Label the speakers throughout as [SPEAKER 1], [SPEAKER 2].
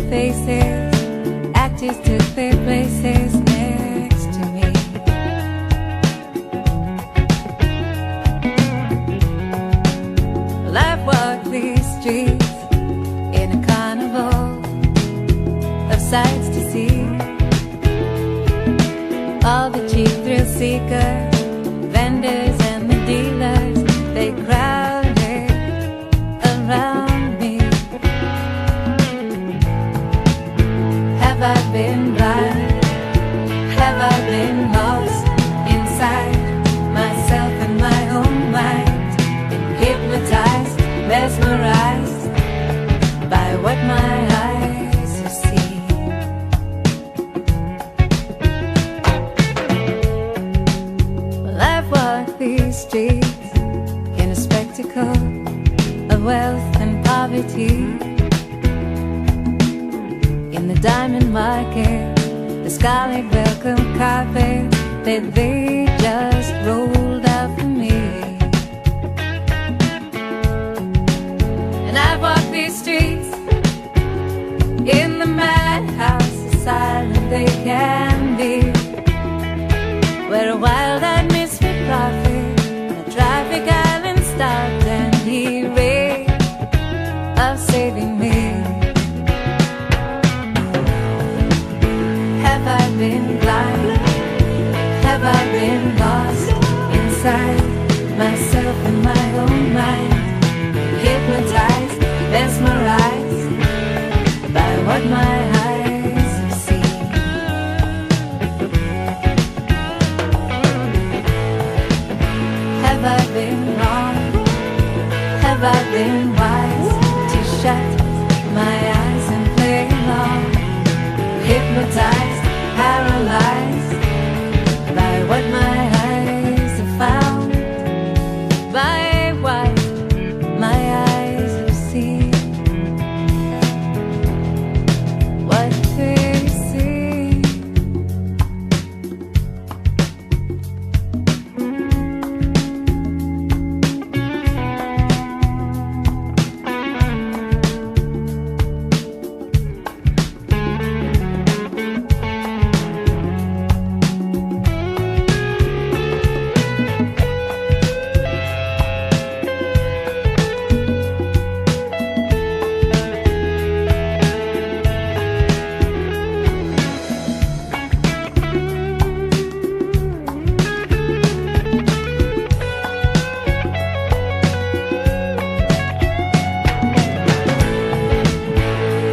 [SPEAKER 1] faces, actors took their places next to me. Well, I've walked these streets in a carnival of sights to see. All the cheap thrill seekers, vendors and the dealers, they crowded around me. Have I been blind? Have I been lost inside myself and my own mind? Been hypnotized, mesmerized by what my eyes have seen. Well, I've walked these streets in a spectacle of wealth and poverty. In the diamond market, the scarlet welcome carpet that they just rolled out for me. And I've walked these streets in the madhouse, as silent they can be, where a wild-eyed misfit prophet on a traffic island stopped and he raved of saving me. Have I been blind? Have I been lost inside myself and my own mind? Hypnotized, mesmerized by what my eyes have seen. Have I been wrong? Have I been wise to shut my eyes and play along? Hypnotized, paralyzed by what my eyes have found, by what my eyes have seen. What they see.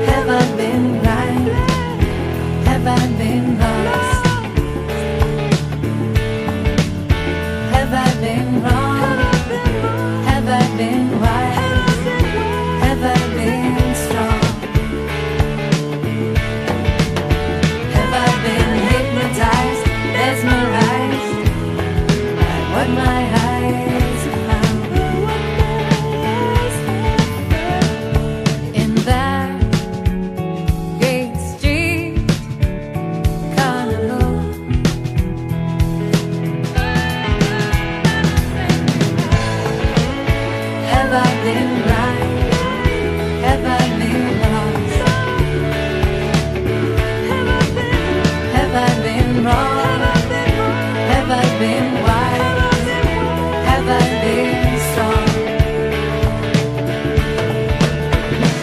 [SPEAKER 1] Have I been blind? Have I been lost? Have I been wrong? Have I been wise? Have I been strong? Have I been hypnotized, mesmerized by what my eyes have found? In that great street carnival, have I been blind? Have I been lost? Have I been wrong? Have I been wise? Have I been strong?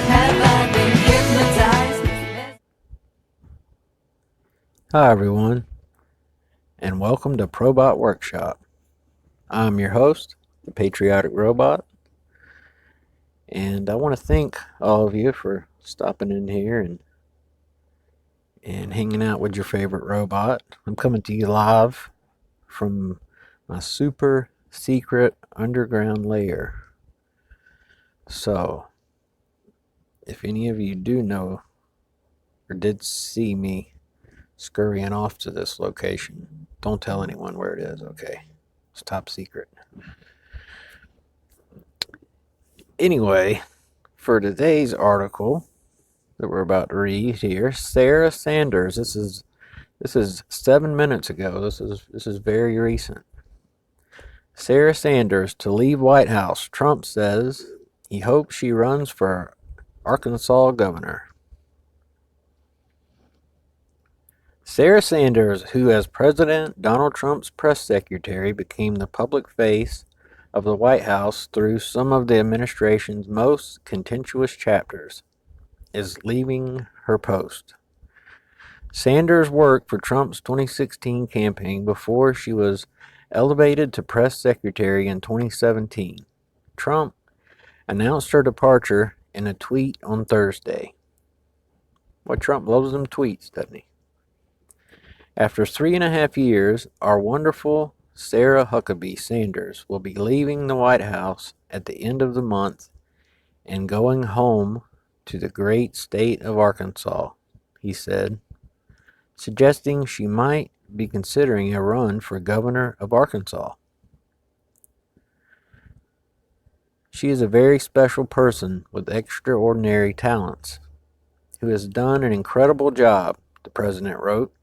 [SPEAKER 1] Have I been hypnotized?
[SPEAKER 2] Hi everyone, and welcome to Probot Workshop. I'm your host, the Patriotic Robot, and I want to thank all of you for stopping in here and hanging out with your favorite robot. I'm coming to you live from my super secret underground lair. So, if any of you do know or did see me scurrying off to this location, don't tell anyone where it is, okay? It's top secret. Anyway, for today's article that we're about to read here, Sarah Sanders. This is 7 minutes ago. This is very recent. Sarah Sanders to leave Whitehouse. Trump says he hopes she runs for Arkansas governor. Sarah Sanders, who as President Donald Trump's press secretary became the public face of the White House through some of the administration's most contentious chapters, is leaving her post. Sanders worked for Trump's 2016 campaign before she was elevated to press secretary in 2017. Trump announced her departure in a tweet on Thursday. Well, Trump loves them tweets, doesn't he? After 3.5 years, our wonderful Sarah Huckabee Sanders will be leaving the White House at the end of the month and going home to the great state of Arkansas, he said, suggesting she might be considering a run for governor of Arkansas. She is a very special person with extraordinary talents, who has done an incredible job, the president wrote.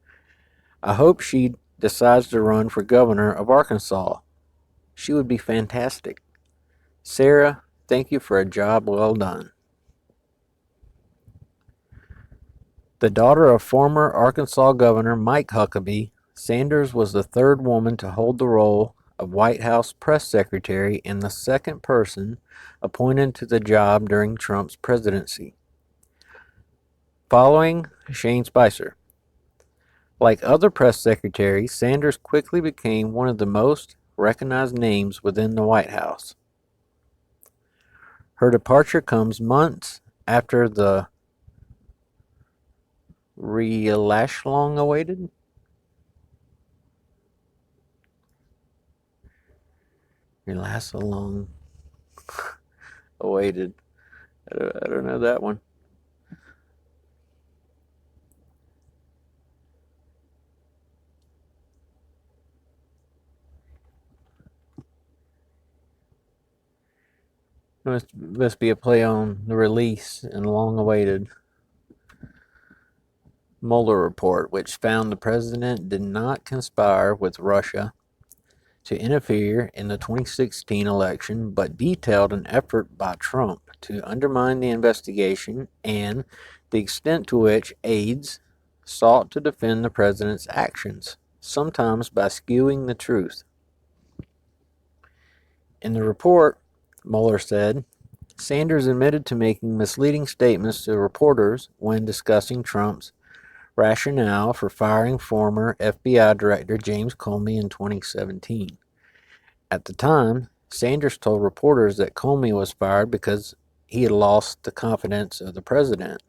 [SPEAKER 2] I hope she decides to run for governor of Arkansas. She would be fantastic. Sarah, thank you for a job well done. The daughter of former Arkansas Governor Mike Huckabee, Sanders was the third woman to hold the role of White House press secretary and the second person appointed to the job during Trump's presidency, following Shane Spicer. Like other press secretaries, Sanders quickly became one of the most recognized names within the White House. Her departure comes months after the long awaited I don't know that one. Must be a play on the release and long-awaited Mueller report, which found the president did not conspire with Russia to interfere in the 2016 election, but detailed an effort by Trump to undermine the investigation and the extent to which aides sought to defend the president's actions, sometimes by skewing the truth. In the report, Mueller said, Sanders admitted to making misleading statements to reporters when discussing Trump's rationale for firing former FBI Director James Comey in 2017. At the time, Sanders told reporters that Comey was fired because he had lost the confidence of the president.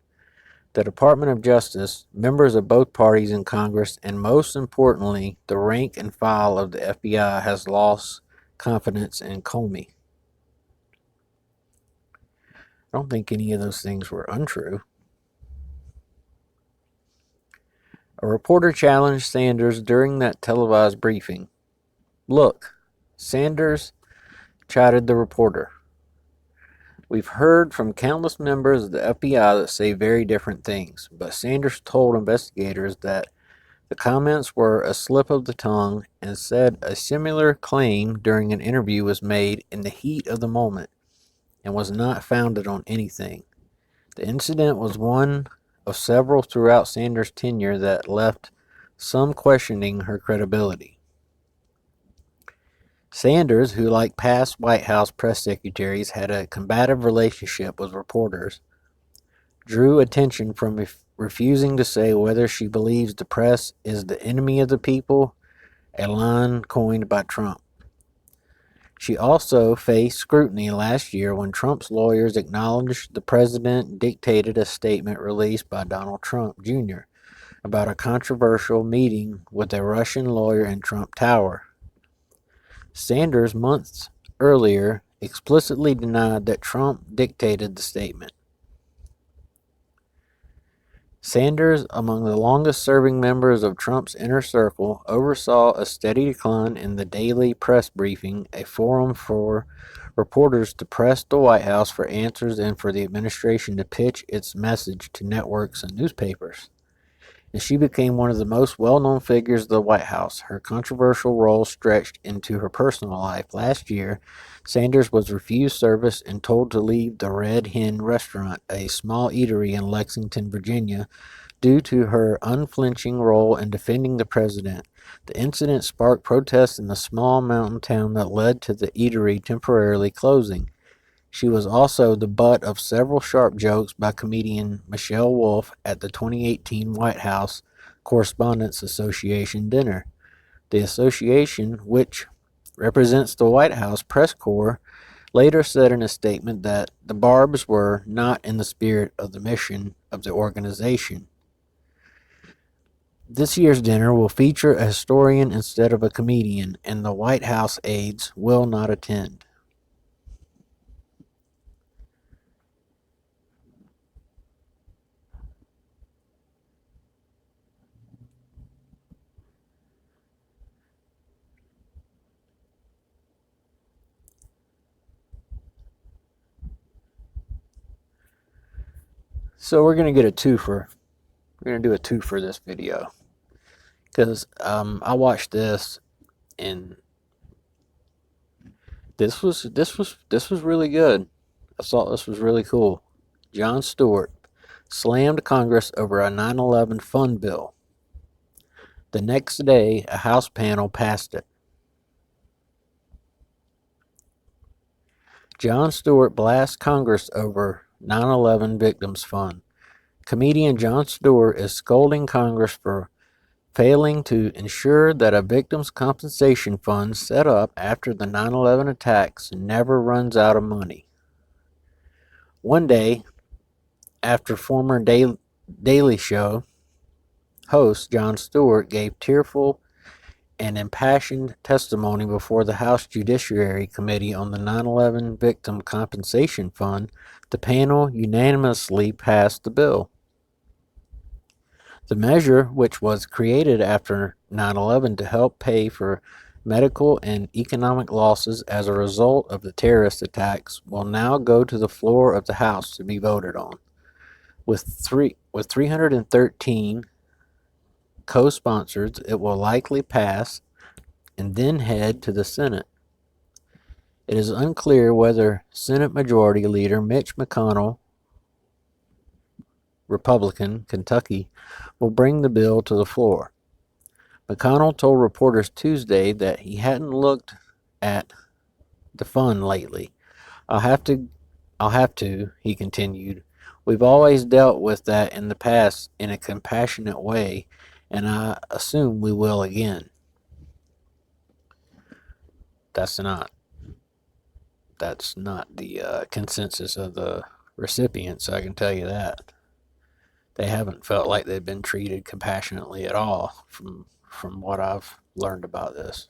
[SPEAKER 2] The Department of Justice, members of both parties in Congress, and most importantly, the rank and file of the FBI has lost confidence in Comey. I don't think any of those things were untrue. A reporter challenged Sanders during that televised briefing. Look, Sanders chided the reporter. We've heard from countless members of the FBI that say very different things, but Sanders told investigators that the comments were a slip of the tongue and said a similar claim during an interview was made in the heat of the moment and was not founded on anything. The incident was one of several throughout Sanders' tenure that left some questioning her credibility. Sanders, who like past White House press secretaries had a combative relationship with reporters, drew attention from refusing to say whether she believes the press is the enemy of the people, a line coined by Trump. She also faced scrutiny last year when Trump's lawyers acknowledged the president dictated a statement released by Donald Trump Jr. about a controversial meeting with a Russian lawyer in Trump Tower. Sanders, months earlier, explicitly denied that Trump dictated the statement. Sanders, among the longest-serving members of Trump's inner circle, oversaw a steady decline in the daily press briefing, a forum for reporters to press the White House for answers and for the administration to pitch its message to networks and newspapers. And she became one of the most well-known figures of the White House. Her controversial role stretched into her personal life. Last year, Sanders was refused service and told to leave the Red Hen restaurant, a small eatery in Lexington, Virginia, due to her unflinching role in defending the president. The incident sparked protests in the small mountain town that led to the eatery temporarily closing. She was also the butt of several sharp jokes by comedian Michelle Wolf at the 2018 Whitehouse Correspondents Association dinner. The association, which represents the White House press corps, later said in a statement that the Barbs were not in the spirit of the mission of the organization. This year's dinner will feature a historian instead of a comedian, and the White House aides will not attend. So we're going to get a twofer. We're going to do a twofer this video. Because I watched this, and this was really good. I thought this was really cool. Jon Stewart slammed Congress over a 9/11 fund bill. The next day, a House panel passed it. Jon Stewart blasts Congress over 9/11 Victims Fund. Comedian Jon Stewart is scolding Congress for failing to ensure that a victims' compensation fund set up after the 9/11 attacks never runs out of money. One day, after former Daily Show host Jon Stewart gave tearful and impassioned testimony before the House Judiciary Committee on the 9/11 Victim Compensation Fund, the panel unanimously passed the bill. The measure, which was created after 9/11 to help pay for medical and economic losses as a result of the terrorist attacks, will now go to the floor of the House to be voted on. With 313 co-sponsors, it will likely pass and then head to the Senate. It is unclear whether Senate Majority Leader Mitch McConnell, Republican, Kentucky, will bring the bill to the floor. McConnell told reporters Tuesday that he hadn't looked at the fund lately. I'll have to, he continued. We've always dealt with that in the past in a compassionate way, and I assume we will again. That's not the consensus of the recipients, I can tell you that. They haven't felt like they've been treated compassionately at all from what I've learned about this.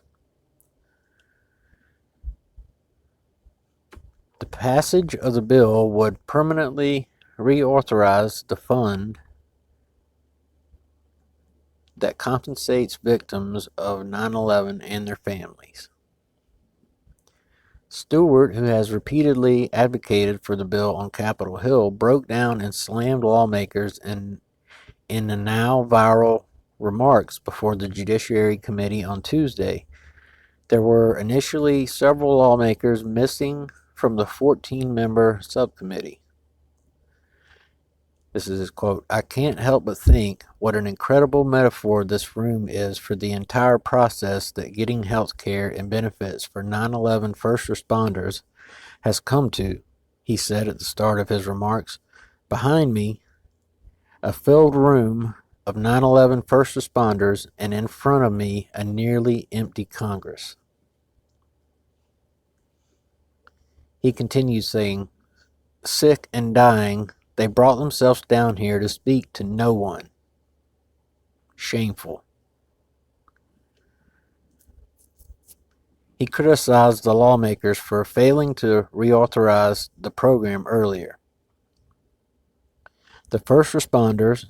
[SPEAKER 2] The passage of the bill would permanently reauthorize the fund that compensates victims of 9/11 and their families. Stewart, who has repeatedly advocated for the bill on Capitol Hill, broke down and slammed lawmakers in the now viral remarks before the Judiciary Committee on Tuesday. There were initially several lawmakers missing from the 14-member subcommittee. This is his quote, "I can't help but think what an incredible metaphor this room is for the entire process that getting health care and benefits for 9/11 first responders has come to," he said at the start of his remarks. Behind me, a filled room of 9/11 first responders, and in front of me, a nearly empty Congress. He continues saying, "Sick and dying, they brought themselves down here to speak to no one. Shameful." He criticized the lawmakers for failing to reauthorize the program earlier. The first responders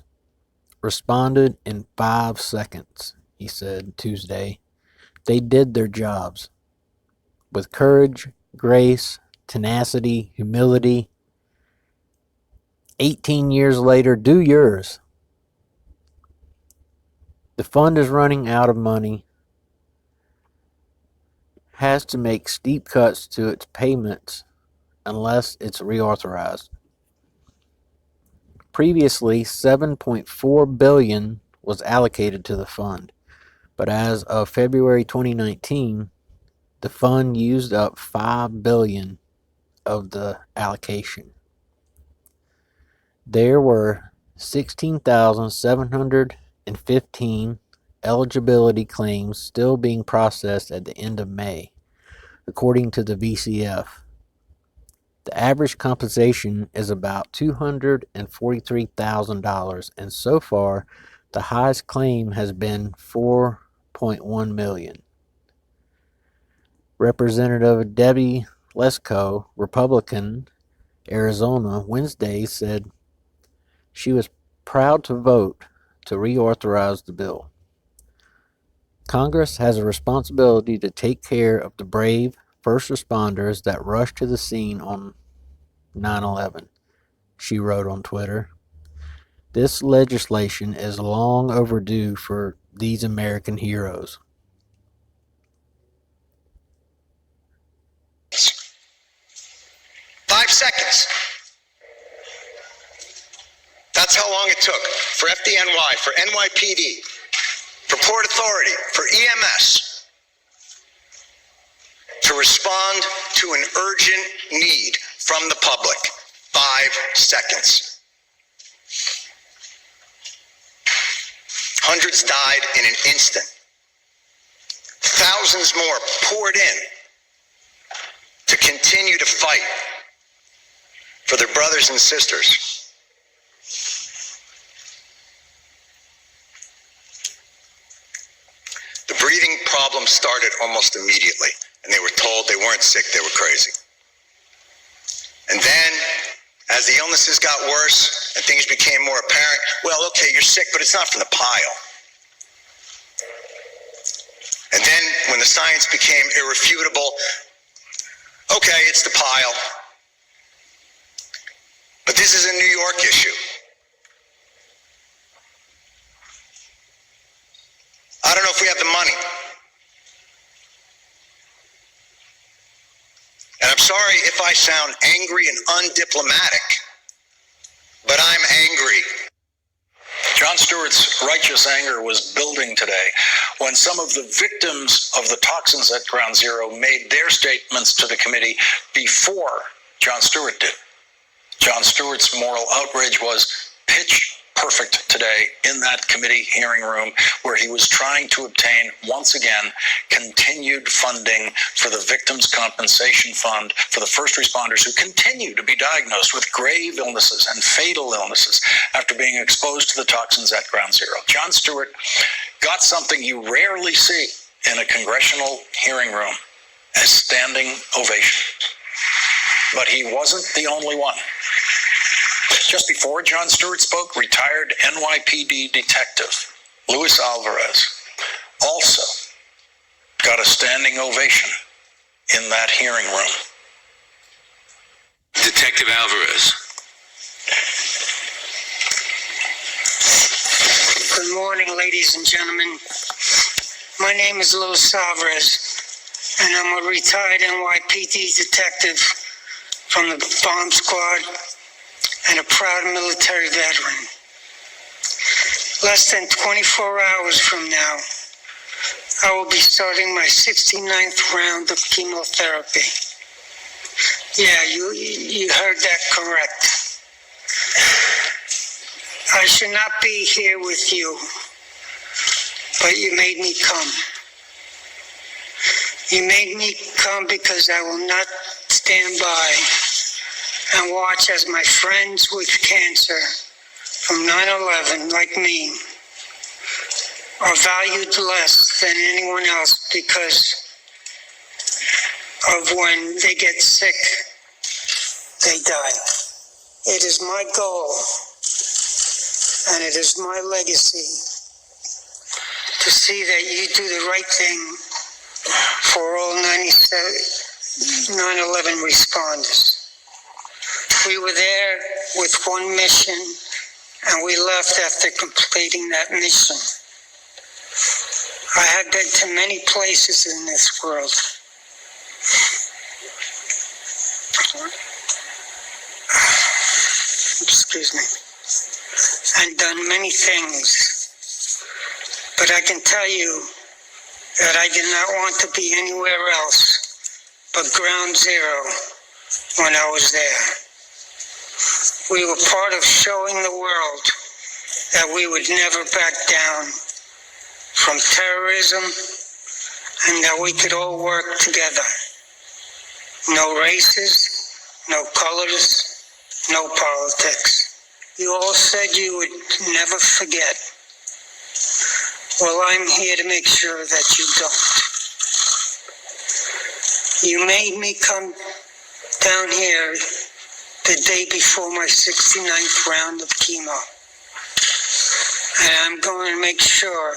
[SPEAKER 2] responded in 5 seconds, he said Tuesday. They did their jobs with courage, grace, tenacity, humility. 18 years later, do yours. The fund is running out of money, has to make steep cuts to its payments unless it's reauthorized. Previously, $7.4 billion was allocated to the fund, but as of February 2019, the fund used up $5 billion of the allocation. There were 16,715 eligibility claims still being processed at the end of May, according to the VCF. The average compensation is about $243,000, and so far, the highest claim has been $4.1 million. Representative Debbie Lesko, Republican, Arizona, Wednesday said she was proud to vote to reauthorize the bill. Congress has a responsibility to take care of the brave first responders that rushed to the scene on 9/11, she wrote on Twitter. This legislation is long overdue for these American heroes.
[SPEAKER 3] Five seconds. That's how long it took for FDNY, for NYPD, for Port Authority, for EMS to respond to an urgent need from the public. 5 seconds. Hundreds died in an instant. Thousands more poured in to continue to fight for their brothers and sisters. The breathing problem started almost immediately, and they were told they weren't sick, they were crazy. And then, as the illnesses got worse and things became more apparent, well, okay, you're sick, but it's not from the pile. And then, when the science became irrefutable, okay, it's the pile. But this is a New York issue. I don't know if we have the money. And I'm sorry if I sound angry and undiplomatic, but I'm angry.
[SPEAKER 4] Jon Stewart's righteous anger was building today when some of the victims of the toxins at Ground Zero made their statements to the committee before Jon Stewart did. Jon Stewart's moral outrage was pitch perfect today in that committee hearing room, where he was trying to obtain, once again, continued funding for the Victims' Compensation Fund for the first responders who continue to be diagnosed with grave illnesses and fatal illnesses after being exposed to the toxins at Ground Zero. Jon Stewart got something you rarely see in a congressional hearing room, a standing ovation. But he wasn't the only one. Just before Jon Stewart spoke, retired NYPD detective Luis Alvarez also got a standing ovation in that hearing room.
[SPEAKER 5] Detective Alvarez.
[SPEAKER 6] Good morning, ladies and gentlemen. My name is Luis Alvarez, and I'm a retired NYPD detective from the bomb squad and a proud military veteran. Less than 24 hours from now, I will be starting my 69th round of chemotherapy. Yeah, you heard that correct. I should not be here with you, but you made me come. You made me come because I will not stand by and watch as my friends with cancer from 9/11, like me, are valued less than anyone else because of when they get sick, they die. It is my goal, and it is my legacy to see that you do the right thing for all 9/11 responders. We were there with one mission, and we left after completing that mission. I have been to many places in this world. Excuse me. and done many things. But I can tell you that I did not want to be anywhere else but ground zero when I was there. We were part of showing the world that we would never back down from terrorism and that we could all work together. No races, no colors, no politics. You all said you would never forget. Well, I'm here to make sure that you don't. You made me come down here the day before my 69th round of chemo. And I'm going to make sure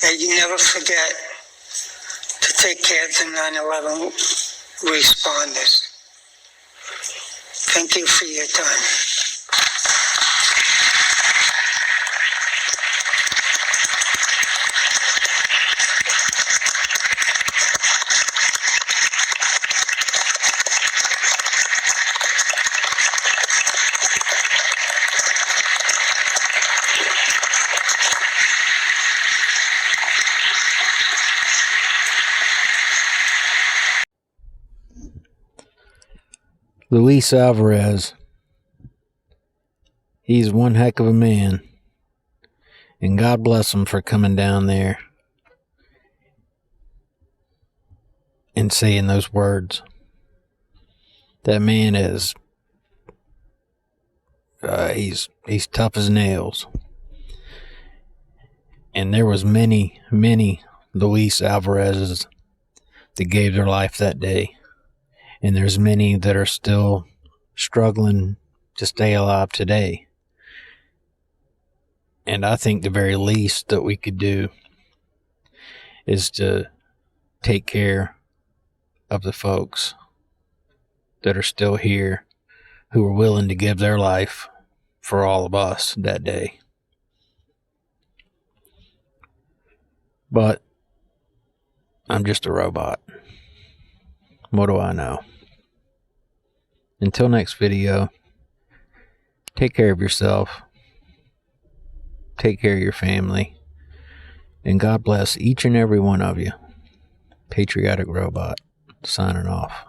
[SPEAKER 6] that you never forget to take care of the 9/11 responders. Thank you for your time.
[SPEAKER 2] Luis Alvarez, he's one heck of a man, and God bless him for coming down there and saying those words. That man is, he's tough as nails. And there was many Luis Alvarez's that gave their life that day. And there's many that are still struggling to stay alive today. And I think the very least that we could do is to take care of the folks that are still here who are willing to give their life for all of us that day. But I'm just a robot. What do I know? Until next video, take care of yourself, take care of your family, and God bless each and every one of you. Patriotic Robot, signing off.